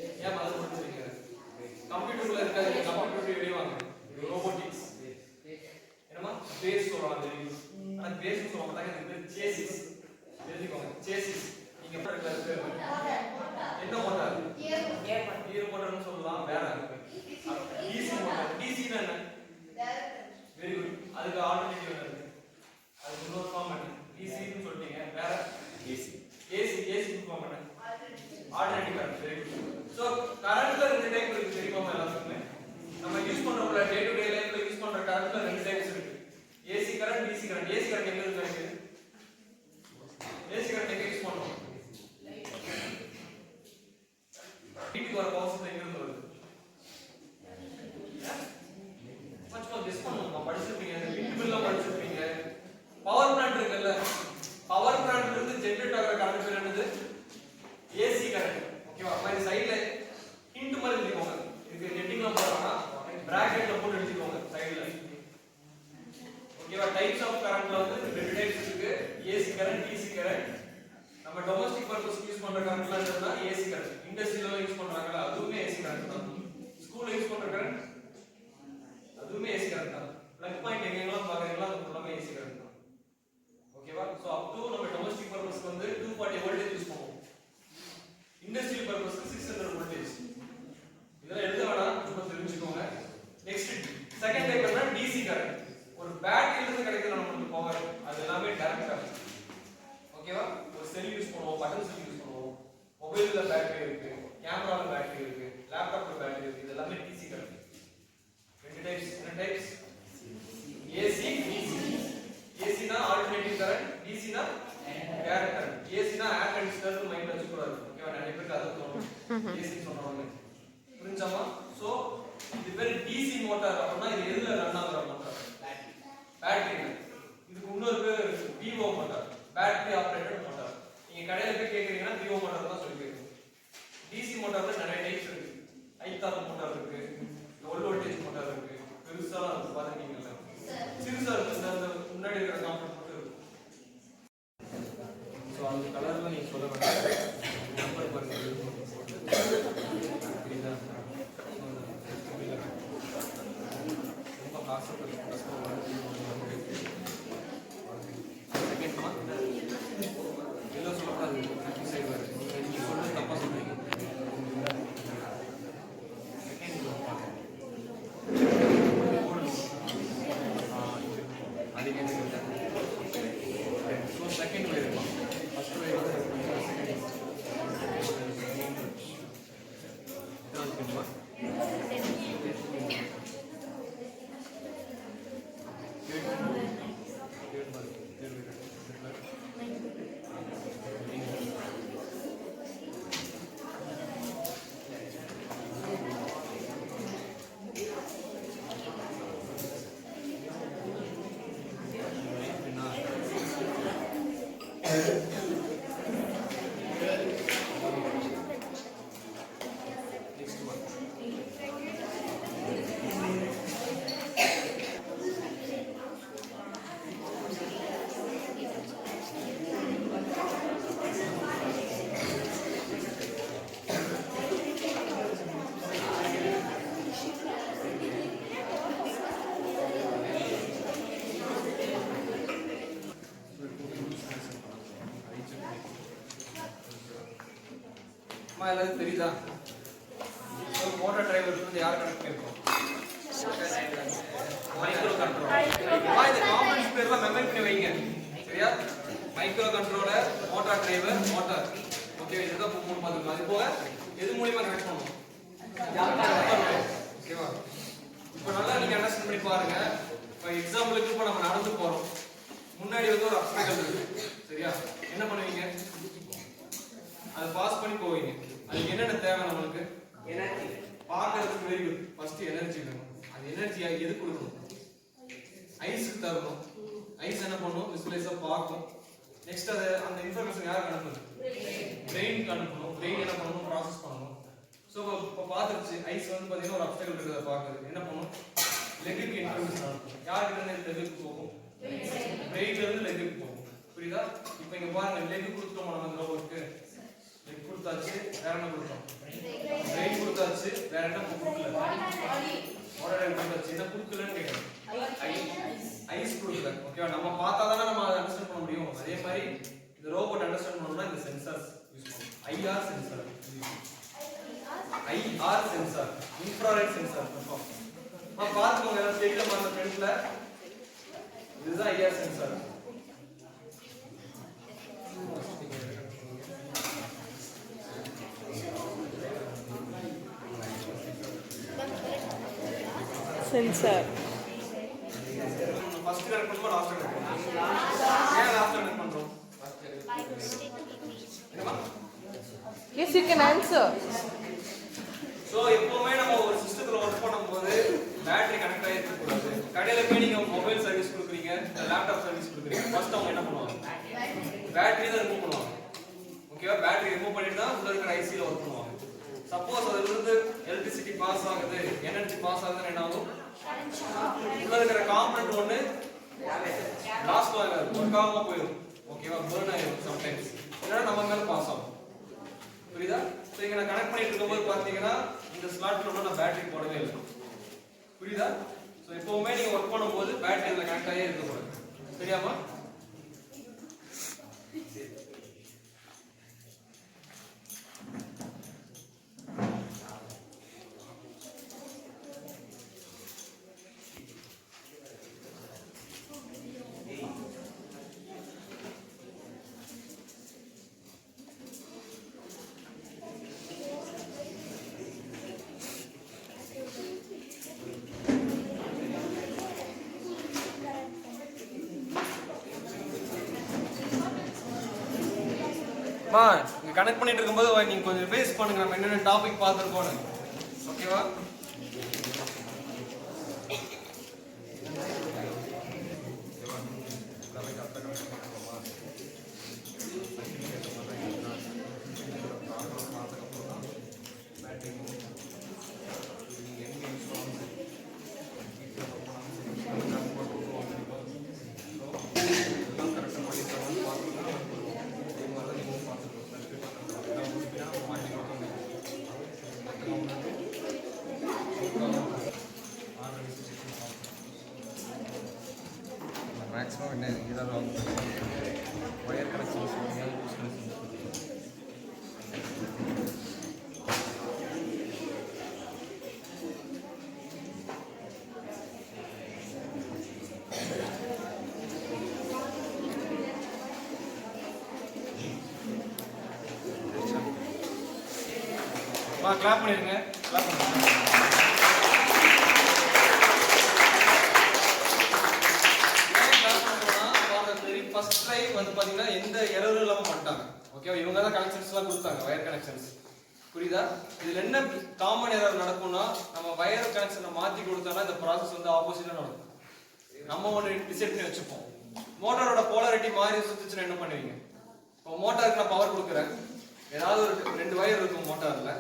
ஏன் mother board சொல்றீங்க? கம்ப்யூட்டர்ல இருக்காது, கம்ப்யூட்டர் வெளியே வாங்க. ரோபோட்டிக்ஸ் என்னமா பேஸ் சொல்றாங்க, ஆனா பேஸ் சொல்ல மாட்டாங்க. இது பேர் சேசிஸ். எழுதிக்கோங்க, சேசிஸ். நீங்க பண்ற என்ன மோட்டார்? கியர் மோட்டார்னு சொல்லலாம். வேற டிசி மோட்டார். டிசினா என்ன? Very good. அதுக்கு ஆல்டர்னேட்டிவ் என்ன இருக்கு? அதுக்கு இன்னொரு ஃபார்ம் என்ன? டிசின்னு சொல்றீங்க. வேற ஏசி. ஏசி ஃபார்ம் என்ன? Alternative current. Very good. So கரண்ட்ல ரெண்டு டைப் இருக்கு தெரியுமா எல்லாத்துக்குமே? நம்ம யூஸ் பண்றோம்ல டே டு டே லைஃப்ல யூஸ் பண்ற கரண்ட்ல ரெண்டு டைப்ஸ் இருக்கு. AC current, DC current. AC current எங்க இருக்கு? ஏசி கரண்ட் எங்க யூஸ் பண்றோம்? வீட்டுக்கு வர பவர் சப்ளை எங்க இருந்து வருது? கொஞ்சம் கெஸ் பண்ணுங்க. படிச்சிருப்பீங்க, விண்ட் மில்ல படிச்சிருப்பீங்க. பவர் பிளான்ட் இருக்குல்ல, பவர் பிளான்ட்ல இருந்து ஜெனரேட் ஆகிற கரண்ட் பேர் என்னது? AC current. ஓகேவா? மாதிரி சைடுல ஹிண்ட் மாதிரி எழுதிக்கோங்க. இதுக்கு ஹெட்டிங்ல போறோம்னா பிராக்கெட்ல போட்டு எழுதிக்கோங்க சைடுல. ஓகேவா? டைப்ஸ் ஆஃப் கரண்ட்ல வந்து ரெண்டு டைப்ஸ் இருக்கு. AC current, DC current. நம்ம டொமஸ்டிக் பர்பஸ் யூஸ் பண்ற கரண்ட்ல என்னன்னா ஏசி கரண்ட். இண்டஸ்ட்ரியல்ல யூஸ் பண்றாங்கல அதுவுமே ஏசி கரண்ட் தான். ஸ்கூல்ல யூஸ் பண்ற கரண்ட் அதுவுமே ஏசி கரண்ட் தான். பிளக் பாயிண்ட் எங்கெல்லாம் பாக்குறீங்களோ அது எல்லாமே ஏசி கரண்ட் தான். ஓகேவா? சோ அப் டு நம்ம டொமஸ்டிக் பர்பஸ்க்கு வந்து 240 வோல்டேஜ் யூஸ் பண்ணுவோம். இண்டஸ்ட்ரியல் பர்பஸ்க்கு 600 வோல்டேஜ். இதெல்லாம் எழுத வேணாம், சும்மா தெரிஞ்சுக்கோங்க. நெக்ஸ்ட் செகண்ட் டைப் என்ன? DC current. ஒரு பேட்டரியில இருந்து கிடைக்கிற நமக்கு பவர், அது எல்லாமே டைரக்ட் கரண்ட். ஓகேவா? ஒரு செல் யூஸ் பண்ணுவோம், பட்டன் செல் யூஸ் பண்ணுவோம். மொபைல்ல பேட்டரி இருக்கு, கேமரால பேட்டரி இருக்கு, லேப்டாப்ல பேட்டரி இருக்கு. இது எல்லாமே டிசி கரண்ட். ரெண்டு டைப்ஸ். என்ன டைப்ஸ்? AC, DC. ஏசினா ஆல்டர்னேட்டிவ் கரண்ட், டிசினா டைரக்ட் கரண்ட். ஏசினா ஏர் கண்டிஷனர் மைண்ட்ல வச்சு கூடாது. ஓகேவா? நிறைய பேருக்கு அது தோணும் ஏசி சொன்னவங்க. புரிஞ்சாமா? சோ இது பேர் டிசி மோட்டார். அப்படினா இது எதுல ரன் ஆகுற மோட்டார்? பேட்டரி. இதுக்கு இன்னொரு பேர் Vivo motor, battery operated motor. நீங்க கடையில போய் கேக்குறீங்கன்னா விவோ மோட்டார் தான் சொல்லி கேட்கணும். டிசி மோட்டார்ல நிறைய டைப்ஸ் இருக்கு. ஹைதார் மோட்டார் இருக்கு, லோ வோல்டேஜ் மோட்டார் இருக்கு, பெருசா இருக்கு பாத்துட்டீங்கல்ல. சிறுசா இருக்கு, அந்த முன்னாடி இருக்கிற காம்பவுண்ட் மட்டும் இருக்கு. சோ அந்த கலர்ல நீங்க சொல்ல வேண்டாம். நம்பர் பாருங்க. இதுதான் ரொம்ப காசு எல்லாம் சொல்லக்கூடாது. சைடு வர நீங்க சொல்றது தப்பா சொல்றீங்க. செகண்ட் வே இருக்கும். ஃபர்ஸ்ட் வே எல்லாரும் தெரியுதா? மோட்டார் டிரைவர் வந்து யார் கனெக்ட் பண்ணிருக்கோம்? Micro controller. இந்த காம்பனன்ட்ஸ் பேர்லாம் மெமரி பண்ணி வைங்க. சரியா? Micro controller, motor driver, motor. Okay, இதுதான் மூணு மாதிரி. அது போக எது மூலமா கனெக்ட் பண்ணனும்? ஓகேவா? இப்போ நல்லா நீங்க அண்டர்ஸ்டாண்ட் பண்ணி பாருங்க. இப்போ எக்ஸாம்பிளுக்கு இப்போ நம்ம நடந்து போறோம். முன்னாடி வந்து ஒரு அப்ஸ்டக்கிள் இருக்கு. சரியா? என்ன பண்ணுவீங்க? அதை பாஸ் பண்ணி போவீங்க. அதுக்கு என்னென்ன தேவை நமக்கு? எனர்ஜி. பார்க்கிறதுக்கு வெரி குட். ஃபர்ஸ்ட் எனர்ஜி வேணும். அந்த எனர்ஜியை எது கொடுக்கணும்? ஐஸ் தரணும். ஐஸ் என்ன பண்ணும்? விசுவலைஸா பார்க்கும். நெக்ஸ்ட் அது அந்த இன்ஃபர்மேஷன் யாருக்கு அனுப்பணும்? பிரெயின் அனுப்பணும். பிரெயின் என்ன பண்ணணும்? ப்ராசஸ் பண்ணணும். சோ இப்போ பார்த்துருச்சு. ஐஸ் வந்து பாத்தீங்கன்னா ஒரு அப்ஸ்டக்கிள் இருக்கிறத பார்க்குது. என்ன பண்ணும்? லெக்குக்கு இன்ஃபர்மேஷன் அனுப்பும். யாருக்கு இருந்து லெக்குக்கு போகும்? பிரெயின்ல இருந்து லெக்குக்கு போகும். புரியுதா? இப்போ இங்க பாருங்க, லெக் கொடுத்துட்டோம் நம்ம அந்த ரோபோட்க்கு. லெக் கொடுத்தாச்சு. வேற என்ன கொடுத்தோம்? ஆச்சு, வேற என்ன கொடுக்கல? வாட்டர் அண்ட் பீட் ஆச்சு, என்ன கொடுக்கலன்னு கேக்குறேன். ஐஸ் கொடுக்கல. ஓகேவா? நம்ம பார்த்தா தானே நம்ம அதை அண்டர்ஸ்டாண்ட் பண்ண முடியும். அதே மாதிரி இந்த ரோபோட் அண்டர்ஸ்டாண்ட் பண்ணனும்னா இந்த சென்சார்ஸ் யூஸ் பண்ணணும். IR sensor, IR sensor, infrared sensor. பாத்துக்கோங்க, எல்லாம் ஸ்டேட்ல பண்ண ஃப்ரெண்ட்ல இதுதான் IR sensor. Sensor first connect பண்ணும்போது லாஸ்ட் கனெக்ட் பண்ணுவோம். ஏன் லாஸ்ட் கனெக்ட் பண்றோம்? என்னமா? Yes, you can answer. So எப்பவுமே நம்ம ஒரு சிஸ்டத்துல வர்க் பண்ணும்போது பேட்டரி கனெக்ட் ஆகி இருக்க கூடாது. கடையில போய் நீங்க மொபைல் சர்வீஸ் கொடுக்குறீங்க, லேப்டாப் சர்வீஸ் கொடுக்குறீங்க, ஃபர்ஸ்ட் அவங்க என்ன பண்ணுவாங்க? பேட்டரி தான் ரிமூவ் பண்ணுவாங்க. ஓகேவா? பேட்டரி ரிமூவ் பண்ணிட்டு தான் உள்ள இருக்கிற ஐசில வர்க் பண்ணுவாங்க. சப்போஸ் அதுல இருந்து எலக்ட்ரிசிட்டி பாஸ் ஆகுது, எனர்ஜி பாஸ் ஆகுதுன்னா என்ன ஆகும்? உள்ள இருக்கிற காம்பனன்ட் ஒன்னு லாஸ்ட் ஆகாது, ஒர்க் ஆகாம போயிடும். ஓகேவா? பர்ன் ஆயிடும் சம்டைம்ஸ், இல்லைன்னா நம்ம மேல பாஸ் ஆகும். புரியுதா? சோ இங்க நான் கனெக்ட் பண்ணிட்டு இருக்கும்போது பாத்தீங்கன்னா இந்த ஸ்லாட்ல ஒன்றும் நான் பேட்டரி போடவே இல்லை. புரியுதா? சோ எப்பவுமே நீங்க ஒர்க் பண்ணும்போது பேட்டரி அதுல கனெக்ட் ஆகி இருக்கக்கூடாது. சரியாமா? நீங்க கனெக்ட் பண்ணிட்டு இருக்கும்போது நீங்க கொஞ்சம் ரிவைஸ் பண்ணுங்க, நம்ம என்னென்ன டாபிக் பார்த்துருக்கோம். ஓகேவா? maximum என்ன இதா wrong wire connections loose connections clap பண்ணிருங்க, clap பண்ணுங்க. ஃபர்ஸ்ட் ட்ரை வந்து பாத்தீங்கன்னா எந்த எரரும் இல்லாம பண்ணிட்டாங்க. ஓகேவா? இவங்க தான் கனெக்ஷன்ஸ்லாம் கொடுத்தாங்க, வயர் கனெக்ஷன்ஸ். புரியுதா? இதுல என்ன காமன் எரர் நடக்கும்னா, நம்ம வயர் கனெக்ஷனை மாத்தி கொடுத்தோம்னா இந்த ப்ராசஸ் வந்து ஆப்போசிட்டா நடக்கும். நம்ம ஒன்னு டிசைட் பண்ணி வச்சுப்போம். மோட்டாரோட போலாரிட்டி மாறி சுத்துச்சுன்னா என்ன பண்ணுவீங்க? இப்போ மோட்டாருக்கு நான் பவர் கொடுக்குறேன், ஏதாவது ஒரு ரெண்டு வயர் இருக்கும் மோட்டார்ல,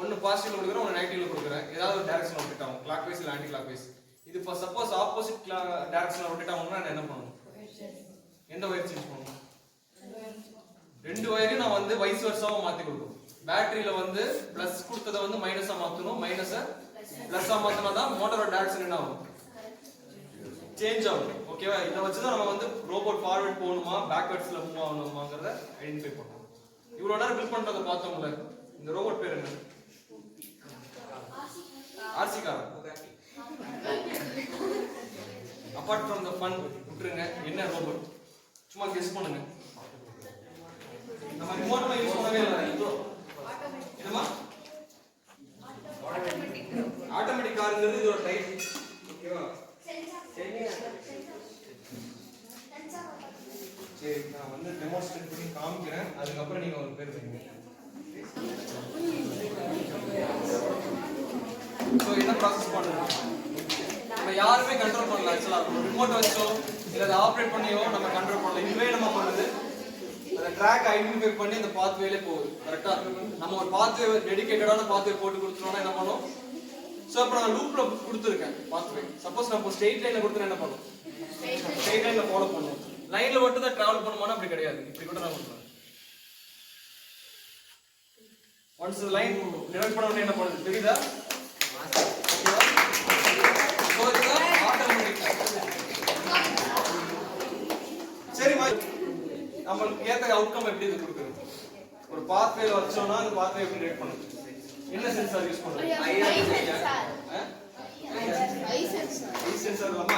ஒன்னு பாசிட்டிவ்ல கொடுக்குறேன், ஒன்னு நெகட்டிவ்ல கொடுக்குறேன். ஏதாவது ஒரு டைரக்ஷன்ல ரொட்டேட் ஆகும், கிளாக் வைஸ் இல்ல ஆன்டி கிளாக் வைஸ். இது இப்போ சப்போஸ் ஆப்போசிட் டைரக்ஷன்ல ரொட்டேட் ஆகும்னா நான் என்ன பண்ணணும்? எந்த வயர் சேஞ்ச் பண்ணணும்? ரெண்டு வயரையும் நான் வந்து வைஸ் வர்சாவா மாத்தி கொடுக்கணும். பேட்டரியில வந்து பிளஸ் கொடுத்ததை வந்து மைனஸா மாத்தணும், மைனஸ பிளஸ்ஸா மாத்தினா தான் மோட்டாரோட டைரக்ஷன் என்ன ஆகும்? சேஞ்ச் ஆகும். ஓகேவா? இதை வச்சுதான் நம்ம வந்து ரோபோட் ஃபார்வர்ட் போகணுமா பேக்வர்ட்ஸ்ல மூவ் ஆகணுமாங்கிறத ஐடென்டிஃபை பண்ணணும். இவ்வளவு நேரம் பில்ட் பண்றதை பார்த்தோம்ல, இந்த ரோபோட் பேர் என்ன? RC car. Apart from the fun விட்டுருங்க, என்ன ரோபோட் சும்மா கெஸ் பண்ணுங்க. நம்ம ரிமோட்ல யூஸ் பண்ணவே இல்ல. என்னமா? ஆட்டோமேட்டிக் கார்ங்கிறது இது ஒரு டைப். ஓகேவா? சரி, நான் வந்து டெமோன்ஸ்ட்ரேட் பண்ணி காமிக்கிறேன், அதுக்கு அப்புறம் நீங்க ஒரு பேர் வைங்க. சோ என்ன ப்ராசஸ் பண்ணுங்க? நம்ம யாருமே கண்ட்ரோல் பண்ணல. ஆக்சுவலா ரிமோட் வச்சோ இல்ல அதை ஆப்ரேட் பண்ணியோ நம்ம கண்ட்ரோல் பண்ணல. இதுவே நம்ம பண்ணுது, அந்த ட்ராக் ஐடென்டிஃபை பண்ணி அந்த பாத்வேல போகுது. கரெக்ட்டா? நம்ம ஒரு பாத்வே டெடிகேட்டடான பாத்வே போட்டு கொடுத்துறோம்னா என்ன பண்ணும்? சோ இப்போ நான் லூப்ல கொடுத்துருக்கேன் பாத்வே. சப்போஸ் நான் இப்போ ஸ்ட்ரெயிட் லைன்ல கொடுத்தா என்ன பண்ணும்? ஸ்ட்ரெயிட் லைன்ல ஃபாலோ பண்ணும். லைன்ல மட்டும் தான் டிராவல் பண்ணுமானா அப்படி கிடையாது. இப்படி கூட நான் கொடுப்பேன். ஒன்ஸ் லைன் டிவைட் பண்ண உடனே என்ன பண்ணுது தெரியுதா? ஓகேவா? சோ இதுதான் ஆட்டோமேட்டிக். சரி நம்மளுக்கு ஏத்த அவுட்கம் எப்படி இது கொடுக்குறது? ஒரு பாத்வேல வச்சோம்னா அந்த பாத்வே எப்படி ரேட் பண்ணுது? என்ன சென்சார் யூஸ் பண்றது? ஐ சென்சார். ஐ சென்சார்.